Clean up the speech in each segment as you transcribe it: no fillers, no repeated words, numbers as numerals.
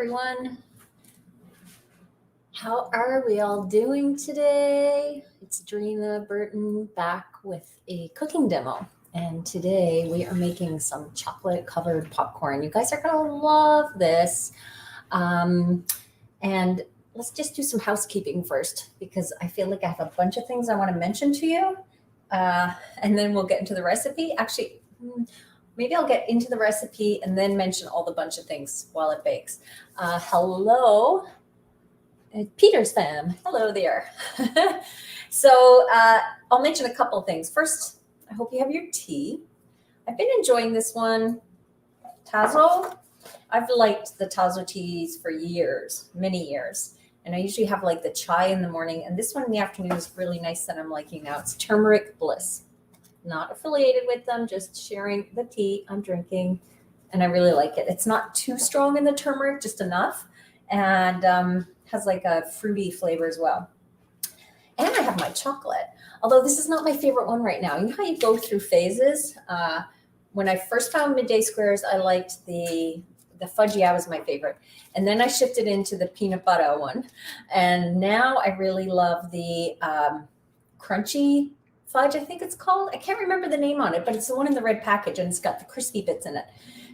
everyone. How are we all doing today? It's Drina Burton back with a cooking demo. And today we are making some chocolate covered popcorn. You guys are going to love this. And let's just do some housekeeping first because I feel like I have a bunch of things I want to mention to you. And then we'll get into the recipe. Actually, maybe I'll get into the recipe and then mention all the bunch of things while it bakes. Hello, Peter's fam. Hello there. So I'll mention a couple of things. First, I hope you have your tea. I've been enjoying this one, Tazo. I've liked the Tazo teas for years, many years. And I usually have like the chai in the morning. And this one in the afternoon is really nice that I'm liking now. It's Turmeric Bliss. Not affiliated with them, just sharing the tea I'm drinking. And I really like it. It's not too strong in the turmeric, just enough. And has like a fruity flavor as well. And I have my chocolate. Although this is not my favorite one right now. You know how you go through phases? When I first found Midday Squares, I liked the Fudgy was my favorite. And then I shifted into the peanut butter one. And now I really love the crunchy fudge, I think it's called. I can't remember the name on it, but it's the one in the red package and it's got the crispy bits in it.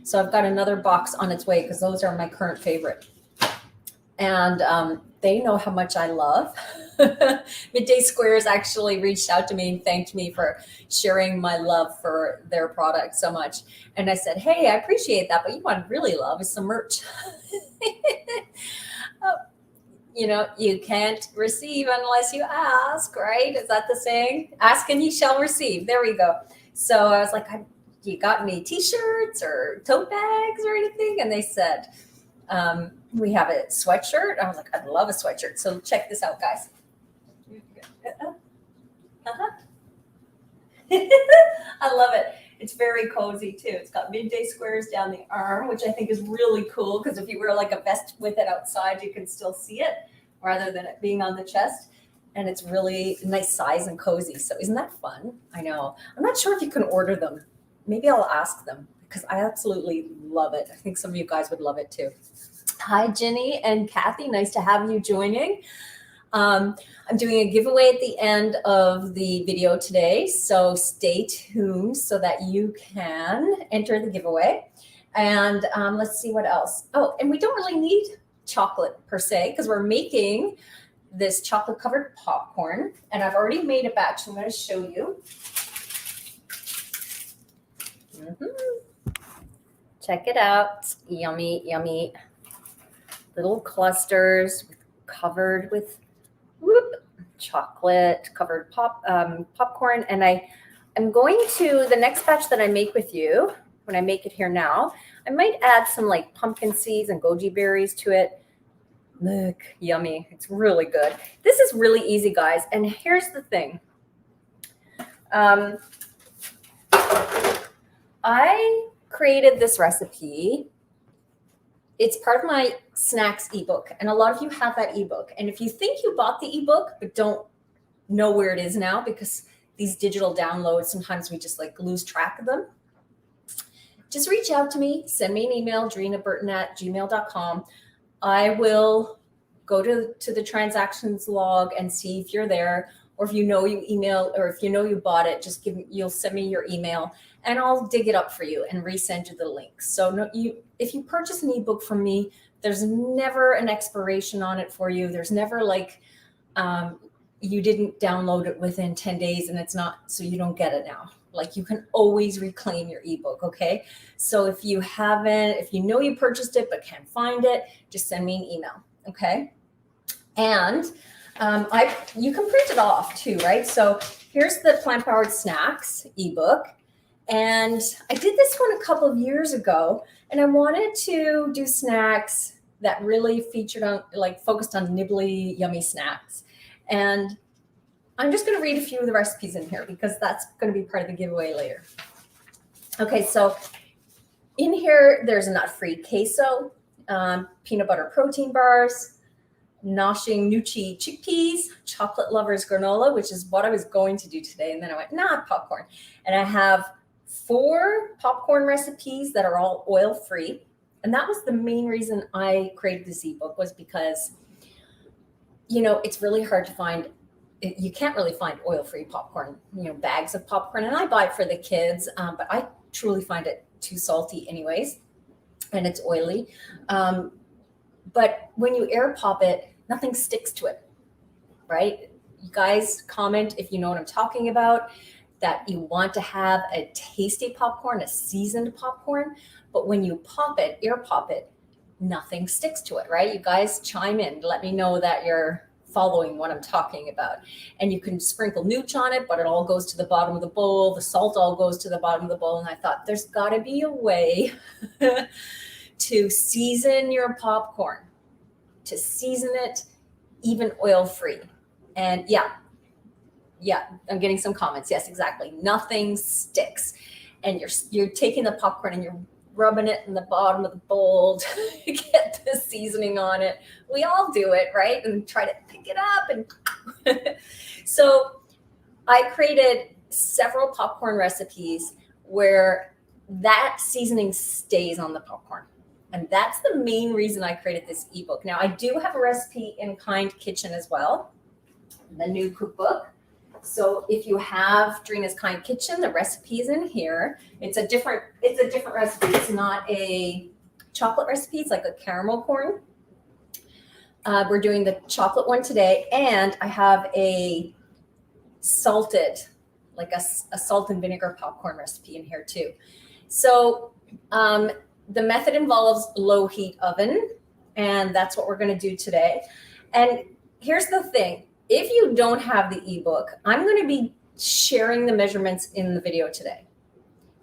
So I've got another box on its way because those are my current favorite. And they know how much I love. Midday Squares actually reached out to me and thanked me for sharing my love for their product so much. And I said, hey, I appreciate that, but you want to really love is some merch. You can't receive unless you ask, right? Is that the saying? Ask and you shall receive. There we go. So I was like, you got any t-shirts or tote bags or anything? And they said, we have a sweatshirt. I was like, I'd love a sweatshirt. So check this out, guys. I love it. It's very cozy too. It's got Midday Squares down the arm, which I think is really cool because if you wear like a vest with it outside, you can still see it rather than it being on the chest. And it's really nice size and cozy. So isn't that fun? I know. I'm not sure if you can order them. Maybe I'll ask them because I absolutely love it. I think some of you guys would love it too. Hi, Jenny and Kathy. Nice to have you joining. I'm doing a giveaway at the end of the video today, so stay tuned so that you can enter the giveaway. And let's see what else. Oh, and we don't really need chocolate per se because we're making this chocolate covered popcorn, and I've already made a batch. I'm going to show you. Check it out. Yummy, yummy. Little clusters covered with chocolate covered popcorn. And I'm going to, the next batch that I make with you, when I make it here now, I might add some like pumpkin seeds and goji berries to it. Look, yummy. It's really good. This is really easy, guys. And here's the thing. I created this recipe. It's part of my snacks ebook, and a lot of you have that ebook. And if you think you bought the ebook but don't know where it is now because these digital downloads, sometimes we just like lose track of them, just reach out to me, send me an email, drinaburton@gmail.com. I will go to the transactions log and see if you're there, or if you know you email, or if you know you bought it, you'll send me your email and I'll dig it up for you and resend you the link. So if you purchase an ebook from me, there's never an expiration on it for you. There's never like you didn't download it within 10 days and it's not, so you don't get it now. Like you can always reclaim your ebook, okay? So if you know you purchased it but can't find it, just send me an email, okay? And you can print it off too, right? So here's the Plant Powered Snacks ebook. And I did this one a couple of years ago, and I wanted to do snacks that really focused on nibbly, yummy snacks. And I'm just going to read a few of the recipes in here because that's going to be part of the giveaway later. Okay, so in here, there's a nut-free queso, peanut butter protein bars, Noshing Nuchi chickpeas, chocolate lovers granola, which is what I was going to do today. And then I went, popcorn. And I have 4 popcorn recipes that are all oil-free, And that was the main reason I created this ebook, was because, you know, it's really hard to find. You can't really find oil-free popcorn, you know, bags of popcorn. And I buy it for the kids, but I truly find it too salty anyways, and it's oily. But when you air pop it, nothing sticks to it, right? You guys comment if you know what I'm talking about, that you want to have a tasty popcorn, a seasoned popcorn, but when you pop it, air pop it, nothing sticks to it, right? You guys chime in, let me know that you're following what I'm talking about. And you can sprinkle nooch on it, but it all goes to the bottom of the bowl. The salt all goes to the bottom of the bowl. And I thought there's got to be a way to season your popcorn, to season it even oil-free. And yeah, I'm getting some comments. Yes, exactly. Nothing sticks. And you're taking the popcorn and you're rubbing it in the bottom of the bowl to get the seasoning on it. We all do it, right? And try to pick it up. And so I created several popcorn recipes where that seasoning stays on the popcorn. And that's the main reason I created this ebook. Now, I do have a recipe in Kind Kitchen as well, the new cookbook. So if you have Drina's Kind Kitchen, the recipe is in here. It's a different recipe. It's not a chocolate recipe. It's like a caramel corn. We're doing the chocolate one today. And I have a salted, like a salt and vinegar popcorn recipe in here too. So the method involves low heat oven, and that's what we're going to do today. And here's the thing. If you don't have the ebook, I'm going to be sharing the measurements in the video today.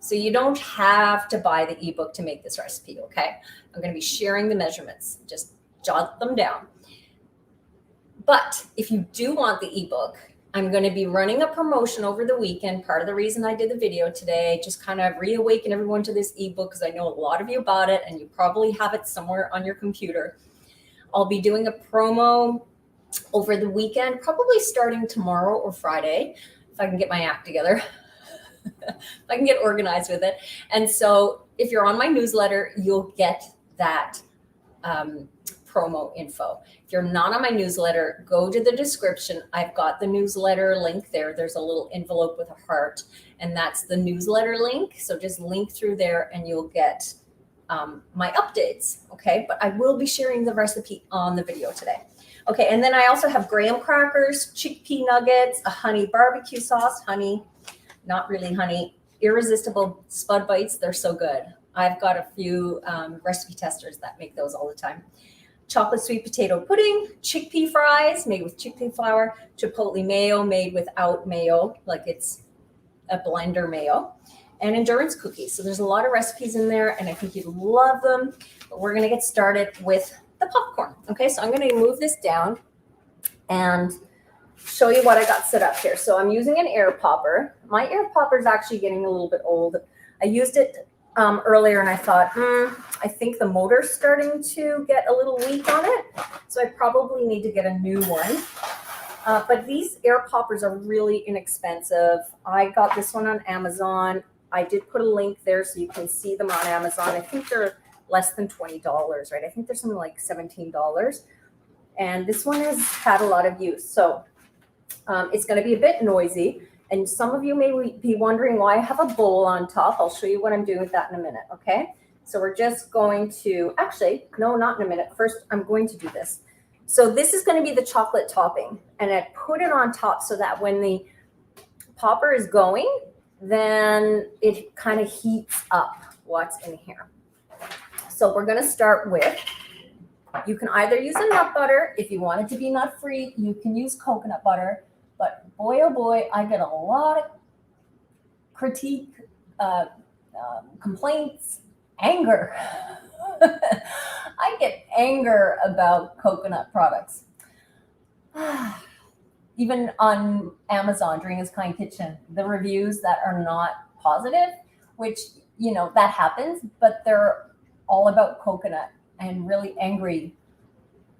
So you don't have to buy the ebook to make this recipe, okay? I'm going to be sharing the measurements. Just jot them down. But if you do want the ebook, I'm going to be running a promotion over the weekend. Part of the reason I did the video today, just kind of reawaken everyone to this ebook, because I know a lot of you bought it and you probably have it somewhere on your computer. I'll be doing a promo over the weekend, probably starting tomorrow or Friday, if I can get my act together, if I can get organized with it. And so if you're on my newsletter, you'll get that promo info. If you're not on my newsletter, go to the description. I've got the newsletter link there. There's a little envelope with a heart, and that's the newsletter link. So just link through there and you'll get my updates, okay? But I will be sharing the recipe on the video today. Okay, and then I also have graham crackers, chickpea nuggets, a honey barbecue sauce, honey, not really honey, irresistible spud bites. They're so good. I've got a few recipe testers that make those all the time. Chocolate sweet potato pudding, chickpea fries made with chickpea flour, chipotle mayo made without mayo, like it's a blender mayo, and endurance cookies. So there's a lot of recipes in there, and I think you'd love them. But we're going to get started with the popcorn. Okay, so I'm going to move this down and show you what I got set up here. So I'm using an air popper. My air popper is actually getting a little bit old. I used it earlier and I thought, I think the motor's starting to get a little weak on it. So I probably need to get a new one. But these air poppers are really inexpensive. I got this one on Amazon. I did put a link there so you can see them on Amazon. I think they're less than $20, right? I think there's something like $17. And this one has had a lot of use. So it's going to be a bit noisy. And some of you may be wondering why I have a bowl on top. I'll show you what I'm doing with that in a minute, okay? So we're just going to, actually, no, not in a minute. First, I'm going to do this. So this is going to be the chocolate topping. And I put it on top so that when the popper is going, then it kind of heats up what's in here. So we're going to start with, you can either use a nut butter. If you want it to be nut free, you can use coconut butter. But boy, oh boy, I get a lot of critique, complaints, anger. I get anger about coconut products. Even on Amazon, Drina's Kind Kitchen, the reviews that are not positive, which, you know, that happens, but they're all about coconut and really angry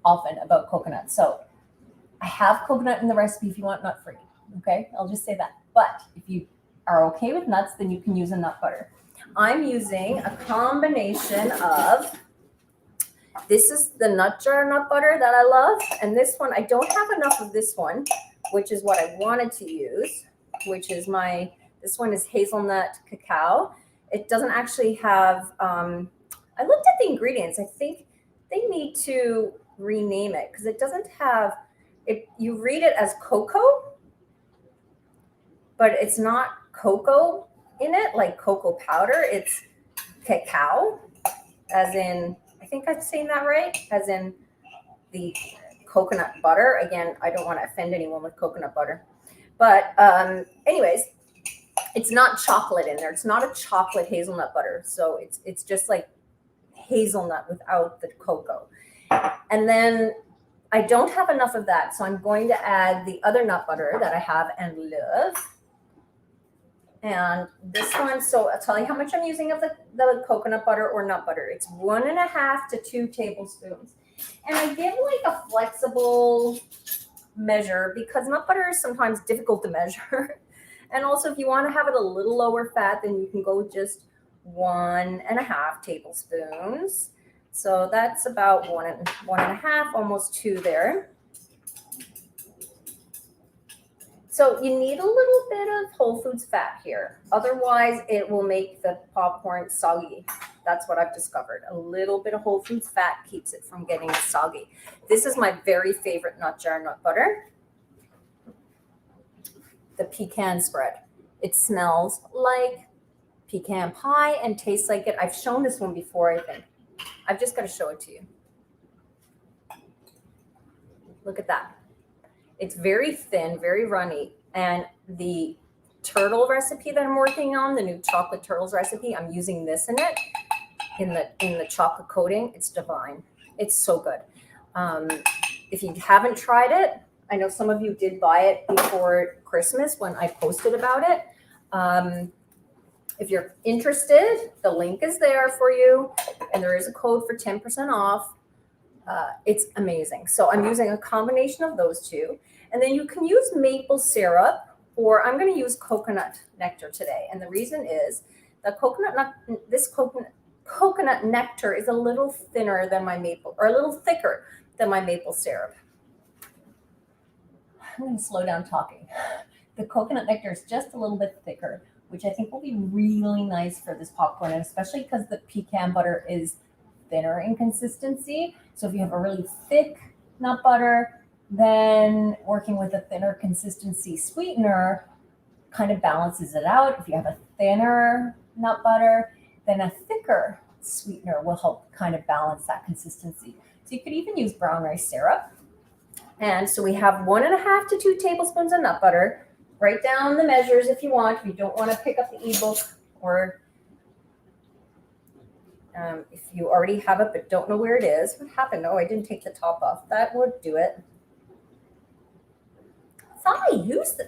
often about coconut. So I have coconut in the recipe if you want nut free. Okay, I'll just say that. But if you are okay with nuts, then you can use a nut butter. I'm using a combination of This is the nut jar nut butter that I love. And this one, I don't have enough of this one, which is what I wanted to use, which is this one is hazelnut cacao. It doesn't actually have, I looked at the ingredients. I think they need to rename it because it doesn't have, you read it as cocoa, but it's not cocoa in it, like cocoa powder. It's cacao, as in, I think I'm saying that right, as in the coconut butter. Again, I don't want to offend anyone with coconut butter. But anyways, it's not chocolate in there. It's not a chocolate hazelnut butter. So it's just like hazelnut without the cocoa. And then I don't have enough of that. So I'm going to add the other nut butter that I have and love. And this one, so I'll tell you how much I'm using of the coconut butter or nut butter. It's 1.5 to 2 tablespoons. And I give like a flexible measure because nut butter is sometimes difficult to measure. And also if you want to have it a little lower fat, then you can go with just 1.5 tablespoons. So that's about 1.5, almost 2 there. So you need a little bit of whole foods fat here. Otherwise, it will make the popcorn soggy. That's what I've discovered. A little bit of whole foods fat keeps it from getting soggy. This is my very favorite nut jar nut butter. The pecan spread. It smells like pecan pie and tastes like it. I've shown this one before, I think. I've just got to show it to you. Look at that. It's very thin, very runny. And the turtle recipe that I'm working on, the new chocolate turtles recipe, I'm using this in it, in the chocolate coating. It's divine. It's so good. If you haven't tried it, I know some of you did buy it before Christmas when I posted about it. If you're interested, the link is there for you. And there is a code for 10% off. It's amazing. So I'm using a combination of those two. And then you can use maple syrup, or I'm going to use coconut nectar today. And the reason is the coconut nectar is a little thinner than my maple, or a little thicker than my maple syrup. I'm going to slow down talking. The coconut nectar is just a little bit thicker, which I think will be really nice for this popcorn, and especially because the pecan butter is thinner in consistency. So if you have a really thick nut butter, then working with a thinner consistency sweetener kind of balances it out. If you have a thinner nut butter, then a thicker sweetener will help kind of balance that consistency. So you could even use brown rice syrup. And so we have 1.5 to 2 tablespoons of nut butter. Write down the measures if you want. If you don't want to pick up the ebook, or if you already have it but don't know where it is. What happened? Oh, I didn't take the top off. That would do it.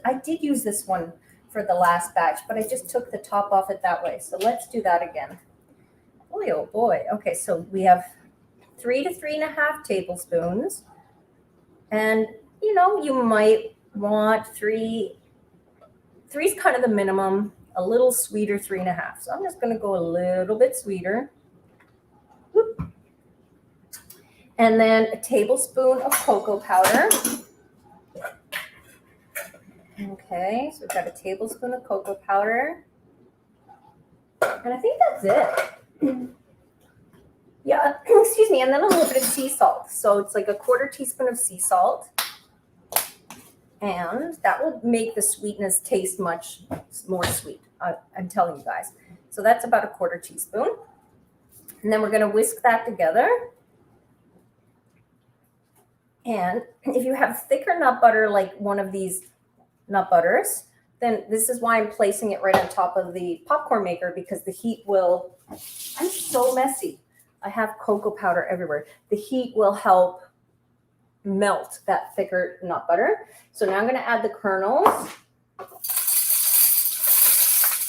I did use this one for the last batch, but I just took the top off it that way. So let's do that again. Boy, oh boy. Okay, so we have 3 to 3.5 tablespoons. And, you know, you might want 3. 3 is kind of the minimum, a little sweeter, 3.5. So I'm just going to go a little bit sweeter. Whoop. And then a tablespoon of cocoa powder. Okay, so we've got a tablespoon of cocoa powder. And I think that's it. Yeah, excuse me. And then a little bit of sea salt. So it's like a 1/4 teaspoon of sea salt. And that will make the sweetness taste much more sweet. I'm telling you guys. So that's about a 1/4 teaspoon. And then we're going to whisk that together. And if you have thicker nut butter, like one of these nut butters, then this is why I'm placing it right on top of the popcorn maker, because the heat will, I'm so messy. I have cocoa powder everywhere. The heat will help melt that thicker nut butter. So now I'm going to add the kernels.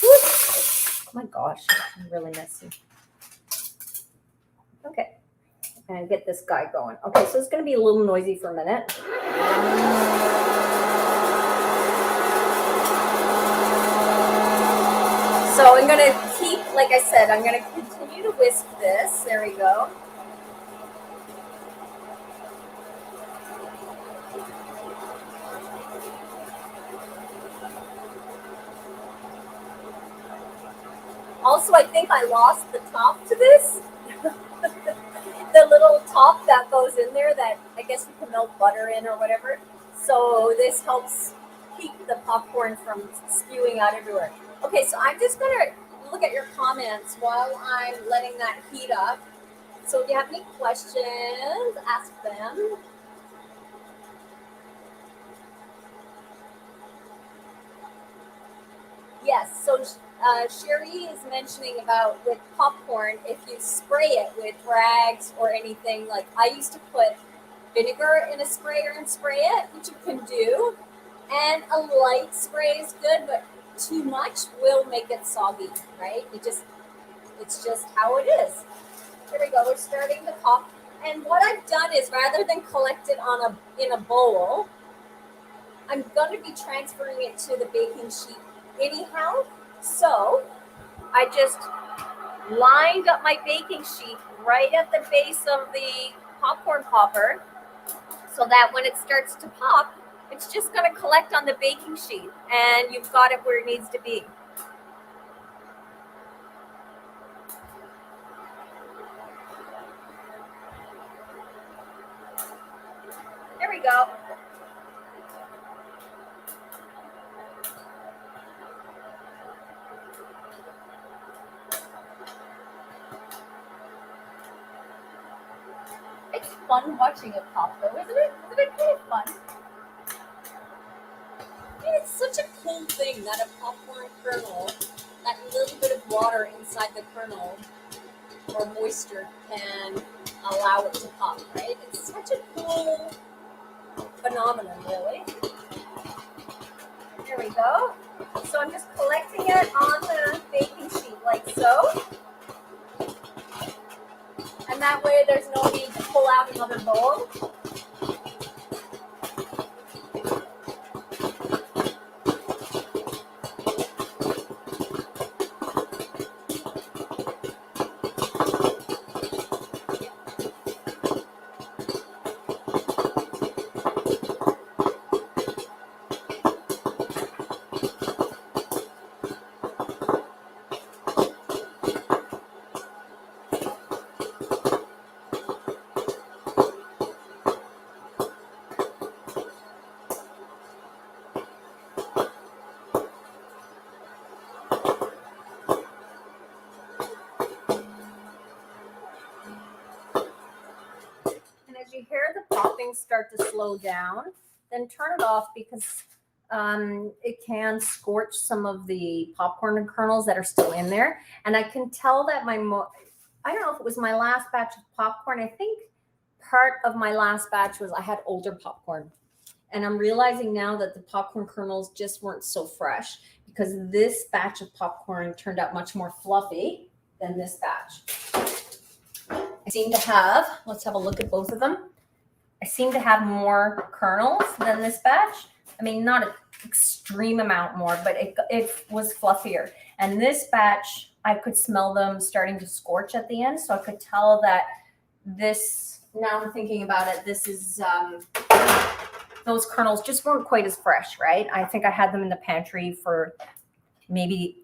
Whoop. Oh my gosh, I'm really messy. Okay, and get this guy going. Okay, so it's going to be a little noisy for a minute. So I'm going to keep, like I said, I'm going to continue to whisk this. There we go. Also, I think I lost the top to this. The little top that goes in there that I guess you can melt butter in or whatever. So this helps keep the popcorn from spewing out everywhere. Okay, so I'm just gonna look at your comments while I'm letting that heat up. So if you have any questions, ask them. Yes, so Sherry is mentioning about with popcorn, if you spray it with rags or anything, like I used to put vinegar in a sprayer and spray it, which you can do. And a light spray is good, but too much will make it soggy, right? It's just how it is. Here we go, we're starting to pop. And what I've done is rather than collect it in a bowl, I'm going to be transferring it to the baking sheet anyhow. So I just lined up my baking sheet right at the base of the popcorn popper so that when it starts to pop, it's just going to collect on the baking sheet and you've got it where it needs to be. There we go. It's fun watching it pop though, isn't it? Isn't it kind of fun? And it's such a cool thing that a popcorn kernel, that little bit of water inside the kernel or moisture can allow it to pop, right? It's such a cool phenomenon, really. There we go. So I'm just collecting it on the baking sheet like so. And that way there's no need to pull out another bowl. As you hear the popping start to slow down, then turn it off because it can scorch some of the popcorn kernels that are still in there. And I can tell that I don't know if it was my last batch of popcorn. I think part of my last batch was I had older popcorn. And I'm realizing now that the popcorn kernels just weren't so fresh because this batch of popcorn turned out much more fluffy than this batch. I seem to have, let's have a look at both of them. I seem to have more kernels than this batch. I mean, not an extreme amount more, but it was fluffier. And this batch, I could smell them starting to scorch at the end. So I could tell that this, now I'm thinking about it, this is, those kernels just weren't quite as fresh, right? I think I had them in the pantry for maybe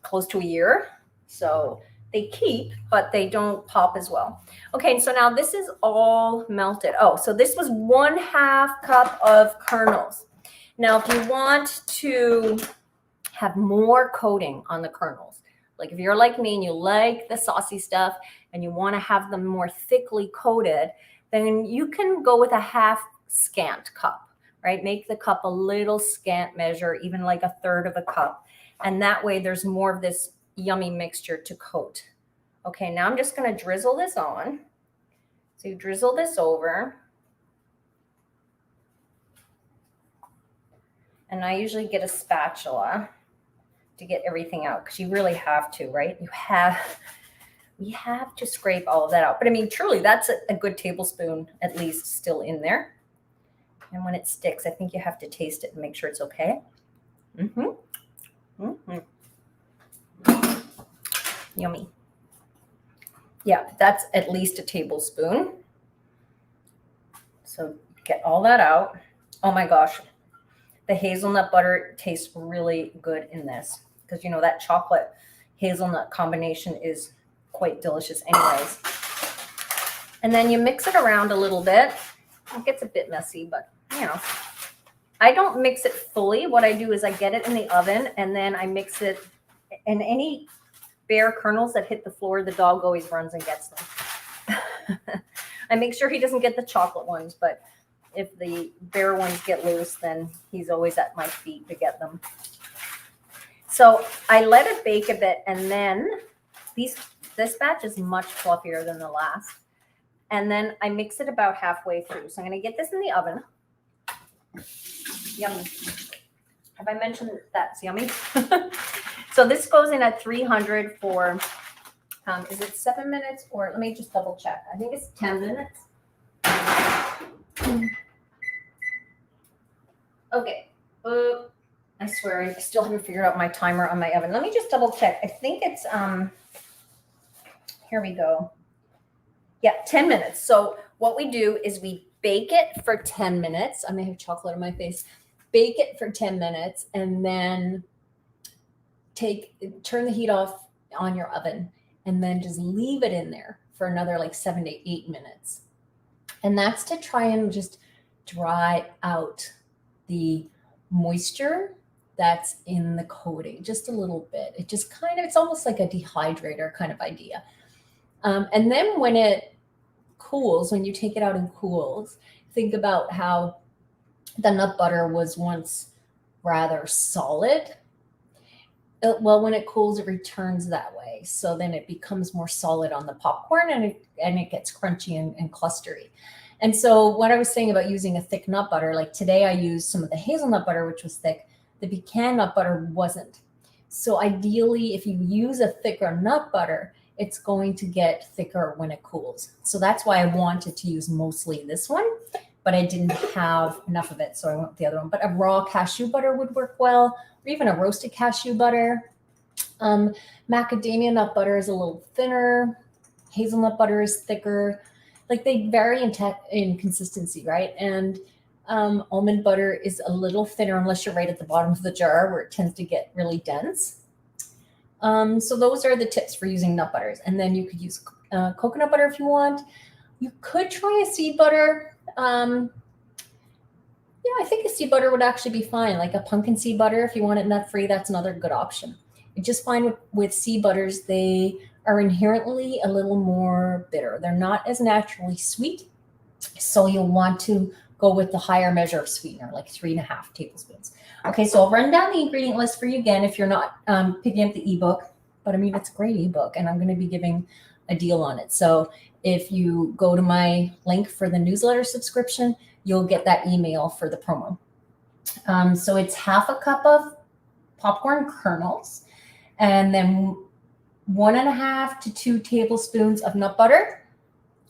close to a year. So they keep, but they don't pop as well. Okay, so now this is all melted. Oh, so this was 1/2 cup of kernels. Now, if you want to have more coating on the kernels, like if you're like me and you like the saucy stuff and you want to have them more thickly coated, then you can go with a 1/2 scant cup, right? Make the cup a little scant measure, even like 1/3 of a cup. And that way there's more of this yummy mixture to coat. Okay, now I'm just going to drizzle this on. So you drizzle this over. And I usually get a spatula to get everything out because you really have to, right? You have to scrape all of that out. But I mean, truly, that's a good tablespoon at least still in there. And when it sticks, I think you have to taste it and make sure it's okay. Yummy. Yeah, that's at least a tablespoon. So get all that out. Oh my gosh. The hazelnut butter tastes really good in this because, you know, that chocolate hazelnut combination is quite delicious anyways. And then you mix it around a little bit. It gets a bit messy, but you know, I don't mix it fully. What I do is I get it in the oven and then I mix it, and any bare kernels that hit the floor, the dog always runs and gets them. I make sure he doesn't get the chocolate ones, but if the bare ones get loose, then he's always at my feet to get them. So I let it bake a bit, and then this batch is much fluffier than the last. And then I mix it about halfway through. So I'm going to get this in the oven. Yummy. Have I mentioned that's yummy? So this goes in at 300 for, is it 7 minutes? Or let me just double check. I think it's 10 minutes. Okay. I swear I still haven't figured out my timer on my oven. Let me just double check. I think it's, here we go. Yeah, 10 minutes. So what we do is we bake it for 10 minutes. I may have chocolate on my face. Bake it for 10 minutes and then turn the heat off on your oven and then just leave it in there for another like 7 to 8 minutes. And that's to try and just dry out the moisture that's in the coating just a little bit. It just kind of, it's almost like a dehydrator kind of idea. And then when it cools, when you take it out and cools, think about how the nut butter was once rather solid. Well, when it cools, it returns that way. So then it becomes more solid on the popcorn and it gets crunchy and clustery. And so what I was saying about using a thick nut butter, like today I used some of the hazelnut butter, which was thick. The pecan nut butter wasn't. So ideally, if you use a thicker nut butter, it's going to get thicker when it cools. So that's why I wanted to use mostly this one, but I didn't have enough of it. So I went with the other one. But a raw cashew butter would work well, or even a roasted cashew butter. Macadamia nut butter is a little thinner. Hazelnut butter is thicker. Like they vary in consistency, right? And almond butter is a little thinner unless you're right at the bottom of the jar where it tends to get really dense. So those are the tips for using nut butters. And then you could use coconut butter if you want. You could try a seed butter. Yeah, I think a seed butter would actually be fine. Like a pumpkin seed butter, if you want it nut-free, that's another good option. I just find with seed butters, they are inherently a little more bitter. They're not as naturally sweet. So you'll want to go with the higher measure of sweetener, like 3.5 tablespoons. Okay, so I'll run down the ingredient list for you again if you're not picking up the ebook. But I mean, it's a great ebook, and I'm going to be giving a deal on it. So if you go to my link for the newsletter subscription, you'll get that email for the promo. So it's 1/2 cup of popcorn kernels, and then 1.5 to 2 tablespoons of nut butter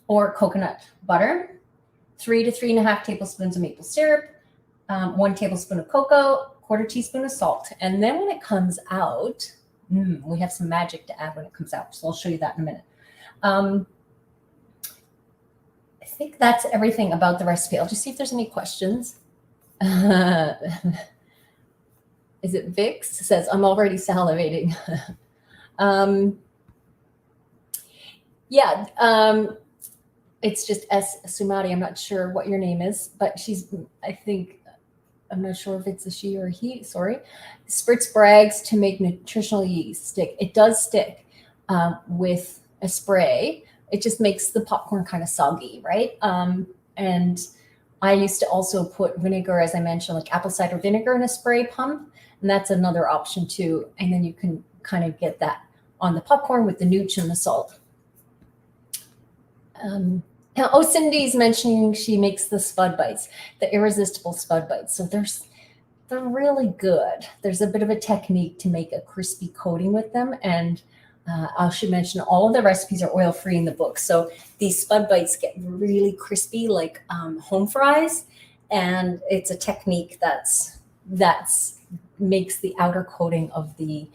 or coconut butter, 3 to 3.5 tablespoons of maple syrup, 1 tablespoon of cocoa, 1/4 teaspoon of salt. And then when it comes out, we have some magic to add when it comes out. So I'll show you that in a minute. I think that's everything about the recipe. I'll just see if there's any questions. Is it Vix? It says, I'm already salivating. It's just S. Sumati. I'm not sure what your name is, but she's, I'm not sure if it's a she or a he, sorry. Spritz Brags to make nutritional yeast stick. It does stick with a spray. It just makes the popcorn kind of soggy, right? And I used to also put vinegar, as I mentioned, like apple cider vinegar in a spray pump. And that's another option too. And then you can kind of get that on the popcorn with the nooch and the salt. Cindy's mentioning she makes the spud bites, the irresistible spud bites. So they're really good. There's a bit of a technique to make a crispy coating with them. And I should mention all of the recipes are oil-free in the book. So these spud bites get really crispy like home fries. And it's a technique that's makes the outer coating of the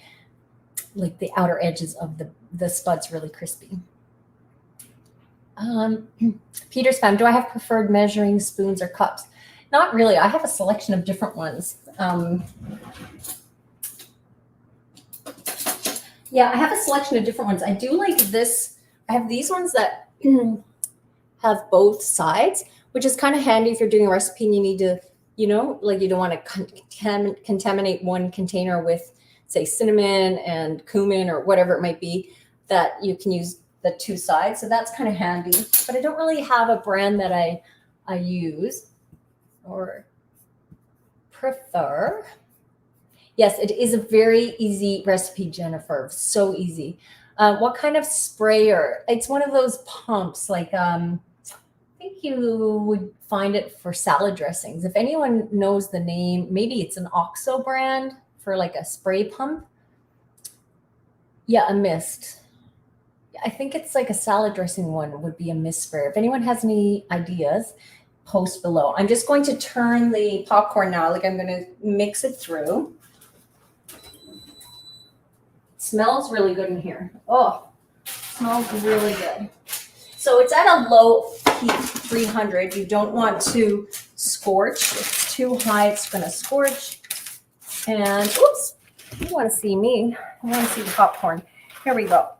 outer edges of the spuds really crispy. Peter's found, do I have preferred measuring spoons or cups? Not really. I have a selection of different ones. Yeah, I have a selection of different ones. I do like this. I have these ones that have both sides, which is kind of handy if you're doing a recipe and you need to, like you don't want to contaminate one container with, say, cinnamon and cumin or whatever it might be, that you can use the two sides. So that's kind of handy. But I don't really have a brand that I use or prefer. Yes, it is a very easy recipe, Jennifer. So easy. What kind of sprayer? It's one of those pumps, like I think you would find it for salad dressings. If anyone knows the name, maybe it's an OXO brand for like a spray pump. Yeah, a mist. I think it's like a salad dressing one would be a mist sprayer. If anyone has any ideas, post below. I'm just going to turn the popcorn now. Like I'm going to mix it through. Smells really good in here. Oh, smells really good. So it's at a low heat, 300. You don't want to scorch. If it's too high, it's going to scorch. And oops, you want to see me. I want to see the popcorn. Here we go.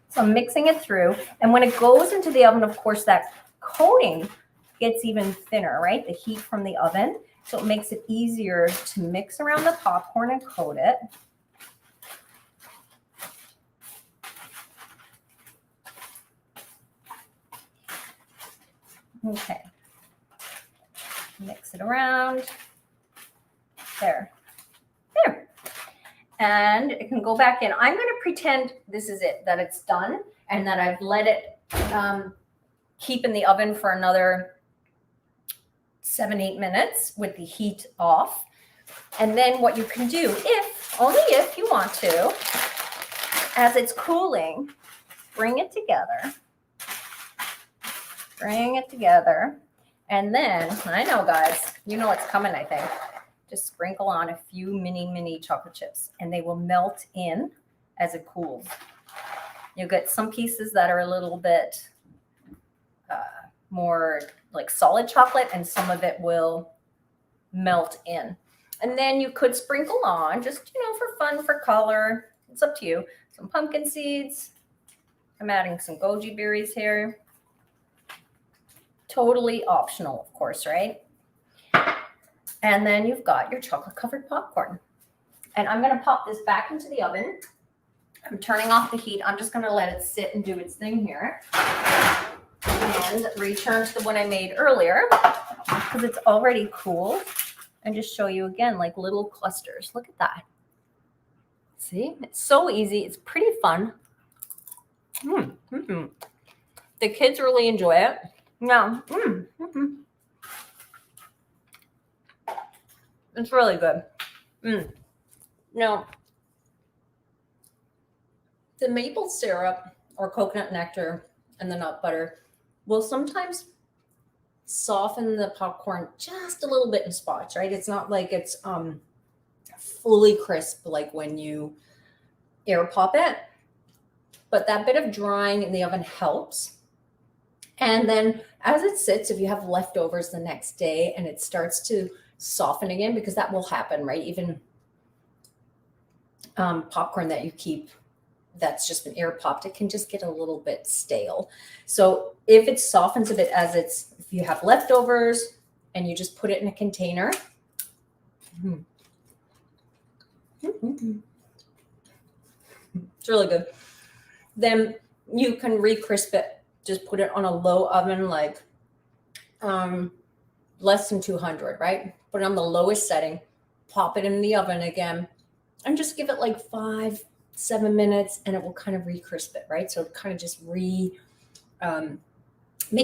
So I'm mixing it through. And when it goes into the oven, of course, that coating gets even thinner, right? The heat from the oven. So it makes it easier to mix around the popcorn and coat it. Okay. Mix it around. There. And it can go back in. I'm going to pretend this is it, that it's done, and that I've let it keep in the oven for another 7-8 minutes with the heat off. And then what you can do, only if you want to, as it's cooling, bring it together. Bring it together. And then, I know, guys, you know what's coming, I think. Just sprinkle on a few mini chocolate chips, and they will melt in as it cools. You'll get some pieces that are a little bit more like solid chocolate, and some of it will melt in. And then you could sprinkle on, just, for fun, for color. It's up to you. Some pumpkin seeds. I'm adding some goji berries here. Totally optional, of course, right? And then you've got your chocolate covered popcorn. And I'm going to pop this back into the oven. I'm turning off the heat. I'm just going to let it sit and do its thing here. And return to the one I made earlier, because it's already cool. And just show you again, like little clusters. Look at that. See, it's so easy. It's pretty fun. The kids really enjoy it. Yeah. It's really good. Now, the maple syrup or coconut nectar and the nut butter will sometimes soften the popcorn just a little bit in spots, right? It's not like it's fully crisp like when you air pop it, but that bit of drying in the oven helps. And then as it sits, if you have leftovers the next day and it starts to soften again, because that will happen, right? Even popcorn that you keep that's just been air popped, it can just get a little bit stale. So if it softens a bit if you have leftovers and you just put it in a container, it's really good. Then you can re-crisp it. Just put it on a low oven, like less than 200, right? Put it on the lowest setting, pop it in the oven again, and just give it like 5-7 minutes, and it will kind of re-crisp it, right? So it kind of just make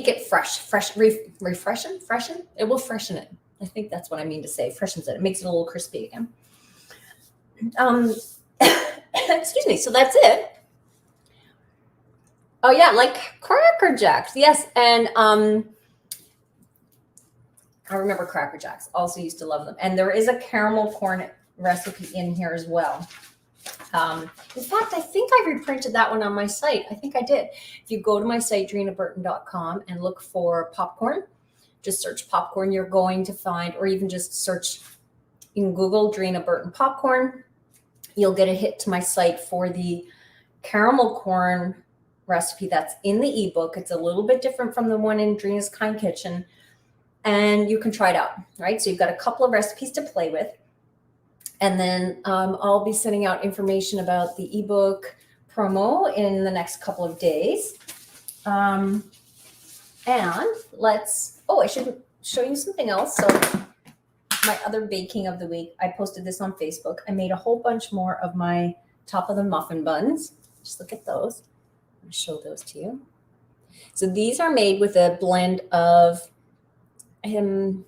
it freshen. It will freshen it. I think that's what I mean to say. Freshens it. It makes it a little crispy again. Excuse me. So that's it. Oh yeah, like Cracker Jacks. Yes, and I remember Cracker Jacks. Also used to love them. And there is a caramel corn recipe in here as well. In fact, I think I reprinted that one on my site. I think I did. If you go to my site, drinaburton.com, and look for popcorn, just search popcorn, you're going to find, or even just search in Google Drina Burton popcorn, you'll get a hit to my site for the caramel corn recipe that's in the ebook. It's a little bit different from the one in Drina's Kind Kitchen, and you can try it out, right? So you've got a couple of recipes to play with. And then I'll be sending out information about the ebook promo in the next couple of days. And I should show you something else. So my other baking of the week, I posted this on Facebook. I made a whole bunch more of my top of the muffin buns. Just look at those. I'm going to show those to you. So these are made with a blend of, I'm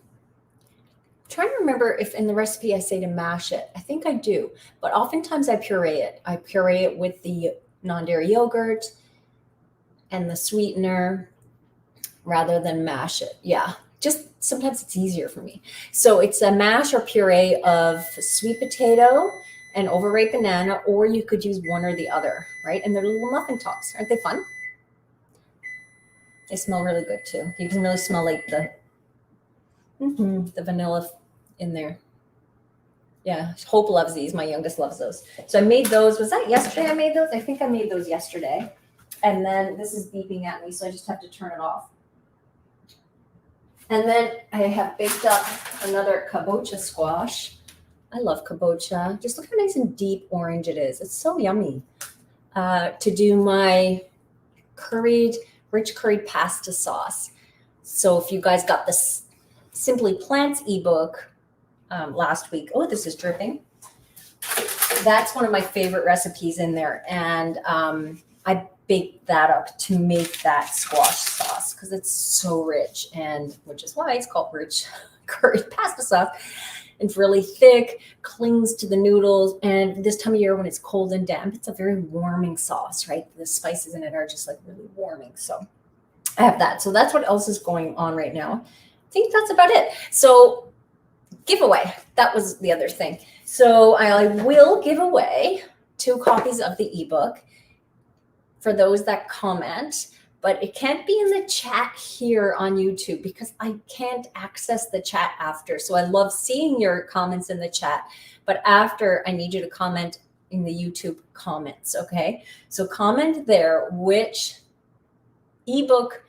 trying to remember if in the recipe I say to mash it. I think I do, but oftentimes I puree it. I puree it with the non-dairy yogurt and the sweetener rather than mash it. Yeah, just sometimes it's easier for me. So it's a mash or puree of sweet potato and overripe banana, or you could use one or the other, right? And they're little muffin tops. Aren't they fun? They smell really good too. You can really smell like the vanilla in there. Yeah, Hope loves these. My youngest loves those. So I made those. Was that yesterday I made those? I think I made those yesterday. And then this is beeping at me, so I just have to turn it off. And then I have baked up another kabocha squash. I love kabocha. Just look how nice and deep orange it is. It's so yummy. To do my rich curried pasta sauce. So if you guys got this Simply Plants ebook last week. Oh, this is dripping. That's one of my favorite recipes in there. And I baked that up to make that squash sauce because it's so rich, and which is why it's called rich curried pasta sauce. It's really thick, clings to the noodles. And this time of year when it's cold and damp, it's a very warming sauce, right? The spices in it are just like really warming. So I have that. So that's what else is going on right now. I think that's about it. So giveaway, that was the other thing. So I will give away 2 copies of the ebook for those that comment, but it can't be in the chat here on YouTube because I can't access the chat after. So I love seeing your comments in the chat, but after I need you to comment in the YouTube comments, okay? So comment there which ebook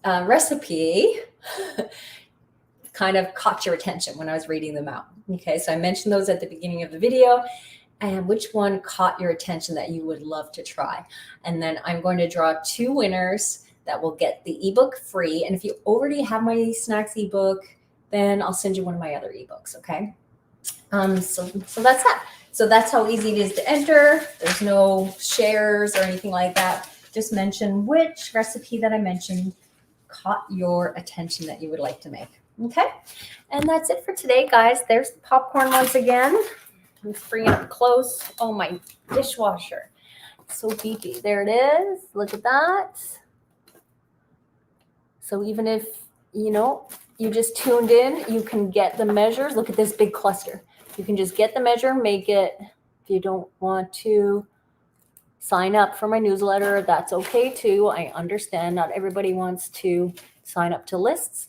recipe kind of caught your attention when I was reading them out. Okay, so I mentioned those at the beginning of the video, and which one caught your attention that you would love to try. And then I'm going to draw 2 winners that will get the ebook free. And if you already have my snacks ebook, then I'll send you one of my other ebooks, okay? So that's that. So that's how easy it is to enter. There's no shares or anything like that. Just mention which recipe that I mentioned caught your attention that you would like to make. Okay, and that's it for today, guys. There's the popcorn once again. I'm bringing it up close. Oh, my dishwasher. So beepy. There it is. Look at that. So even if, you just tuned in, you can get the measures. Look at this big cluster. You can just get the measure, make it. If you don't want to sign up for my newsletter, that's okay too. I understand not everybody wants to sign up to lists.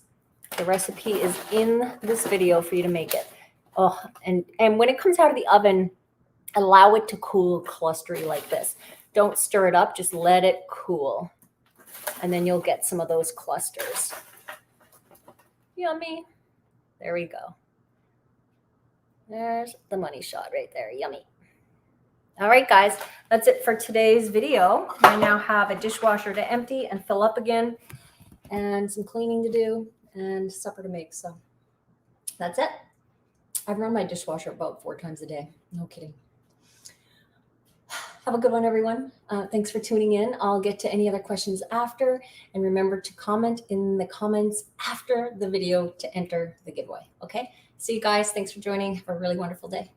The recipe is in this video for you to make it. Oh, and when it comes out of the oven, allow it to cool clustery like this. Don't stir it up, just let it cool. And then you'll get some of those clusters. Yummy. There we go. There's the money shot right there. Yummy. All right, guys, that's it for today's video. I now have a dishwasher to empty and fill up again, and some cleaning to do, and supper to make. So that's it. I run my dishwasher about 4 times a day. No kidding. Have a good one, everyone. Thanks for tuning in. I'll get to any other questions after. And remember to comment in the comments after the video to enter the giveaway. Okay? See you guys. Thanks for joining. Have a really wonderful day.